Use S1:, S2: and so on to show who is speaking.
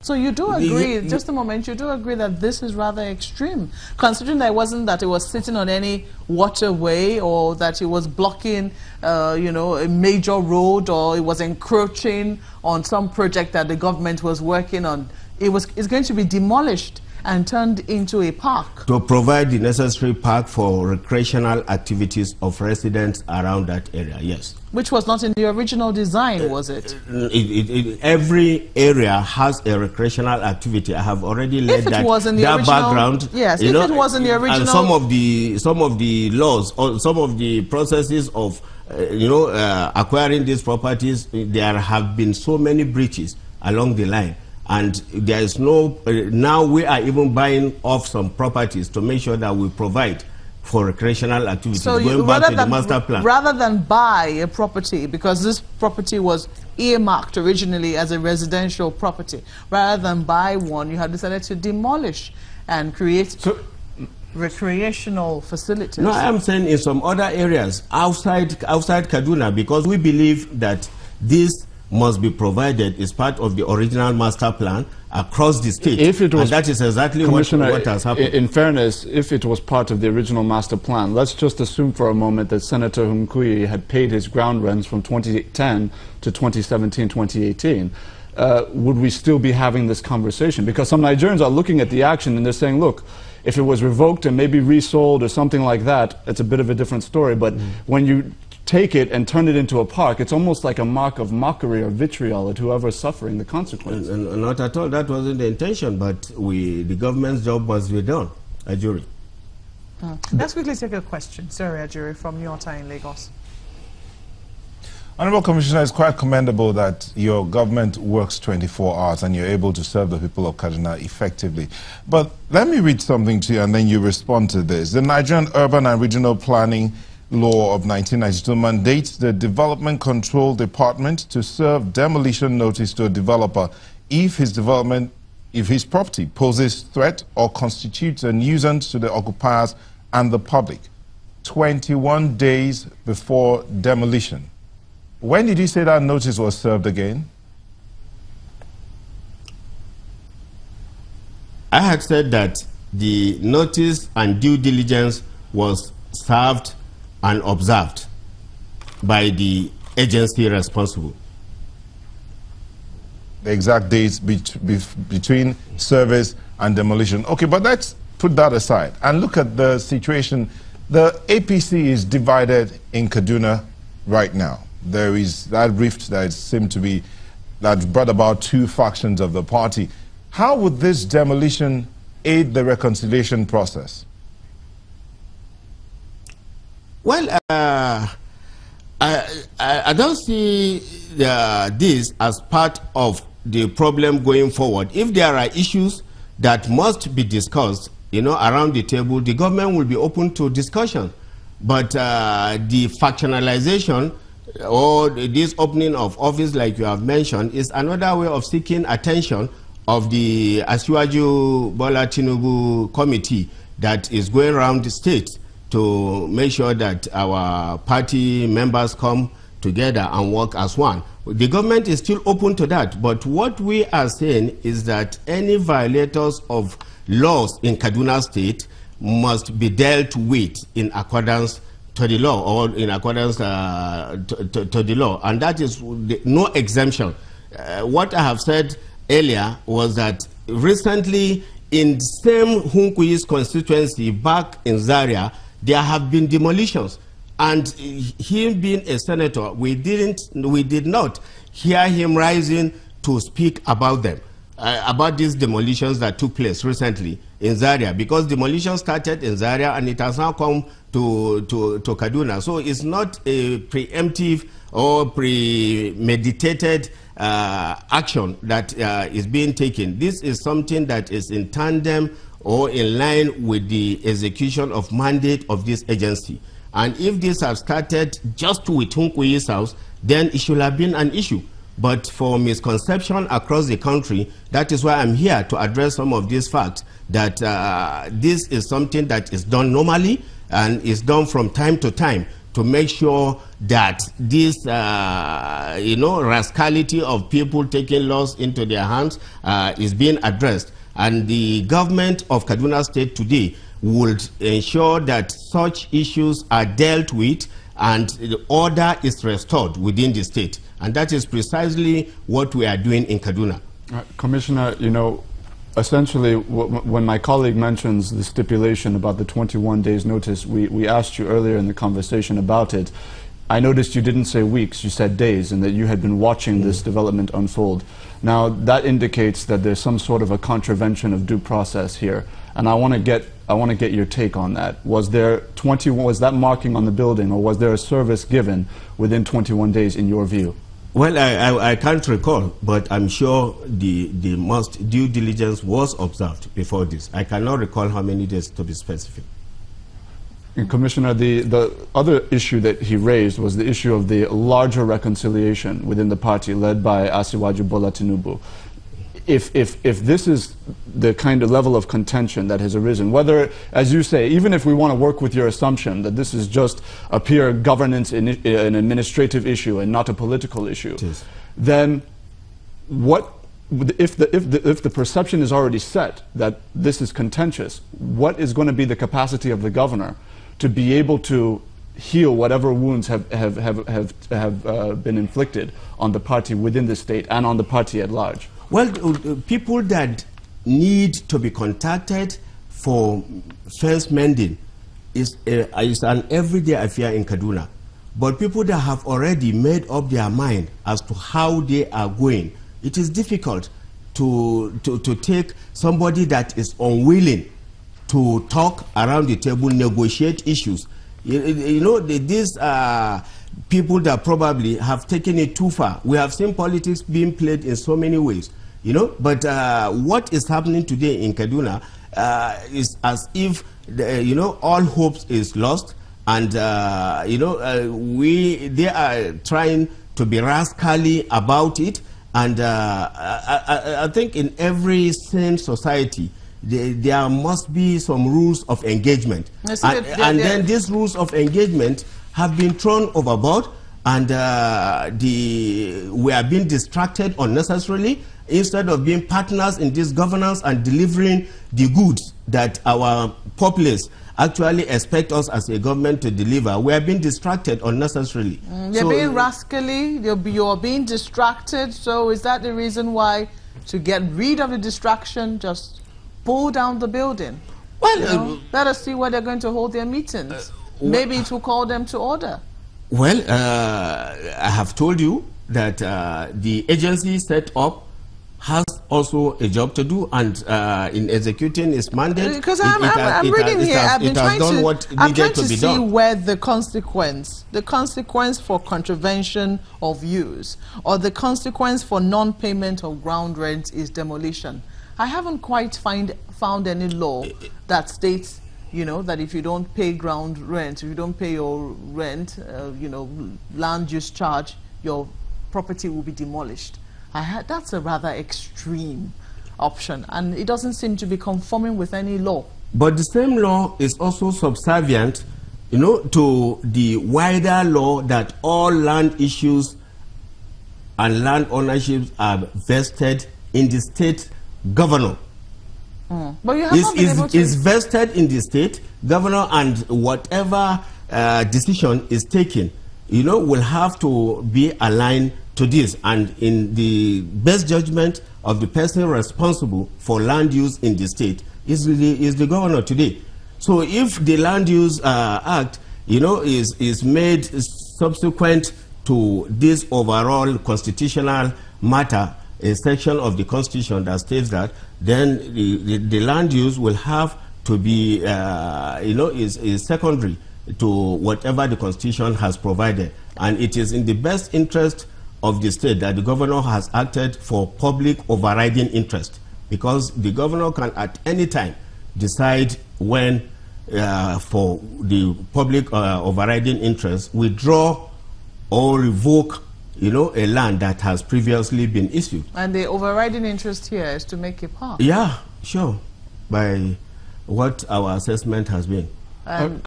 S1: So you do agree, just a moment, you do agree that this is rather extreme, considering that it wasn't that it was sitting on any waterway or that it was blocking, you know, a major road, or it was encroaching on some project that the government was working on. It's going to be demolished and turned into a park. To provide the necessary park for recreational activities of residents around that area, yes. Which was not in the original design, was it? Every area has a recreational activity. I have already laid that background. Yes, if it was in the original. And some of the laws, or some of the processes of, acquiring these properties, there have been so many breaches along the line. And there is no, now we are even buying off some properties to make sure that we provide for recreational activities, so going back to the master plan. Rather than buy a property, because this property was earmarked originally as a residential property, rather than buy one, you have decided to demolish and create recreational facilities. No, I'm saying in some other areas outside Kaduna, because we believe that this must be provided as part of the original master plan across the state. If it was, and that is exactly what has happened. In fairness, if it was part of the original master plan, let's just assume for a moment that Senator Hunkuyi had paid his ground rents from 2010 to 2017, 2018. Would we still be having this conversation? Because some Nigerians are looking at the action and they're saying, look, if it was revoked and maybe resold or something like that, it's a bit of a different story. But when you take it and turn it into a park, it's almost like a mark of mockery or vitriol at whoever's suffering the consequences. And not at all. That wasn't the intention, but the government's job must be done. Ajuri.
S2: Let's quickly take a question. Sorry, Ajuri, from Nyota in Lagos.
S3: Honorable Commissioner, it's quite commendable that your government works 24 hours and you're able to serve the people of Kaduna effectively. But let me read something to you and then you respond to this. The Nigerian Urban and Regional Planning Law of 1992 mandates the Development Control Department to serve demolition notice to a developer if his property poses threat or constitutes a nuisance to the occupiers and the public 21 days before demolition. When did you say that notice was served again?
S4: I had said that the notice and due diligence was served and observed by the agency responsible.
S3: The exact dates between service and demolition. Okay, but let's put that aside and look at the situation. The APC is divided in Kaduna right now. There is that rift that brought about two factions of the party. How would this demolition aid the reconciliation process?
S4: Well, I don't see this as part of the problem going forward. If there are issues that must be discussed, around the table, the government will be open to discussion. But the factionalization or this opening of office, like you have mentioned, is another way of seeking attention of the Asiwaju Bola Tinubu committee that is going around the state to make sure that our party members come together and work as one. The government is still open to that, but what we are saying is that any violators of laws in Kaduna State must be dealt with in accordance to the law, or in accordance to the law, and that is no exemption. What I have said earlier was that recently in the same Hunkuyi's constituency back in Zaria, there have been demolitions, and him being a senator, we did not hear him rising to speak about them, about these demolitions that took place recently in Zaria, because demolition started in Zaria and it has now come to Kaduna. So it's not a preemptive or premeditated action that is being taken. This is something that is in tandem or in line with the execution of mandate of this agency. And if this has started just with Hunkuyi's house, then it should have been an issue. But for misconception across the country, that is why I'm here to address some of these facts, that this is something that is done normally and is done from time to time to make sure that this, rascality of people taking laws into their hands is being addressed. And the government of Kaduna State today would ensure that such issues are dealt with and the order is restored within the state. And that is precisely what we are doing in Kaduna.
S5: Commissioner, essentially, when my colleague mentions the stipulation about the 21 days notice, we asked you earlier in the conversation about it. I noticed you didn't say weeks, you said days, and that you had been watching this development unfold. Now, that indicates that there's some sort of a contravention of due process here, and I want to get your take on that. Was that marking on the building, or was there a service given within 21 days in your view?
S4: Well, I can't recall, but I'm sure the most due diligence was observed before this. I cannot recall how many days to be specific.
S5: And Commissioner, the other issue that he raised was the issue of the larger reconciliation within the party led by Asiwaju Bola Tinubu. If this is the kind of level of contention that has arisen, whether, as you say, even if we want to work with your assumption that this is just a pure governance an administrative issue and not a political issue, then what, if the perception is already set that this is contentious, what is going to be the capacity of the governor to be able to heal whatever wounds have been inflicted on the party within the state and on the party at large?
S4: Well, people that need to be contacted for fence mending is an everyday affair in Kaduna. But people that have already made up their mind as to how they are going, it is difficult to take somebody that is unwilling to talk around the table, negotiate issues. These people that probably have taken it too far. We have seen politics being played in so many ways, but what is happening today in Kaduna is as if, all hopes is lost, and, they are trying to be rascally about it, and I think in every sane society, there must be some rules of engagement. Then these rules of engagement have been thrown overboard, and we are being distracted unnecessarily instead of being partners in this governance and delivering the goods that our populace actually expect us as a government to deliver. We are being distracted unnecessarily.
S1: You're being rascally, you're being distracted, so is that the reason why, to get rid of the distraction, just pull down the building? Well, let us see where they're going to hold their meetings. Maybe it will call them to order.
S4: Well, I have told you that the agency set up has also a job to do, and in executing its mandate,
S1: because I'm reading here, I've been trying to see where the consequence for contravention of use or the consequence for non-payment of ground rent is demolition. I haven't quite found any law that states, that if you don't pay ground rent, if you don't pay your rent, land use charge, your property will be demolished. That's a rather extreme option, and it doesn't seem to be conforming with any law.
S4: But the same law is also subservient, to the wider law that all land issues and land ownership are vested in the state governor.
S1: But you have not been able to...
S4: It's vested in the state governor, and whatever decision is taken, will have to be aligned to this, and in the best judgment of the person responsible for land use in the state is the governor today. So if the Land Use Act, is made subsequent to this overall constitutional matter, a section of the Constitution that states that, then the land use will have to be, is secondary to whatever the Constitution has provided. And it is in the best interest of the state that the governor has acted for public overriding interest, because the governor can at any time decide when, for the public overriding interest, withdraw or revoke a land that has previously been issued.
S1: And the overriding interest here is to make a park.
S4: Yeah, sure, by what our assessment has been.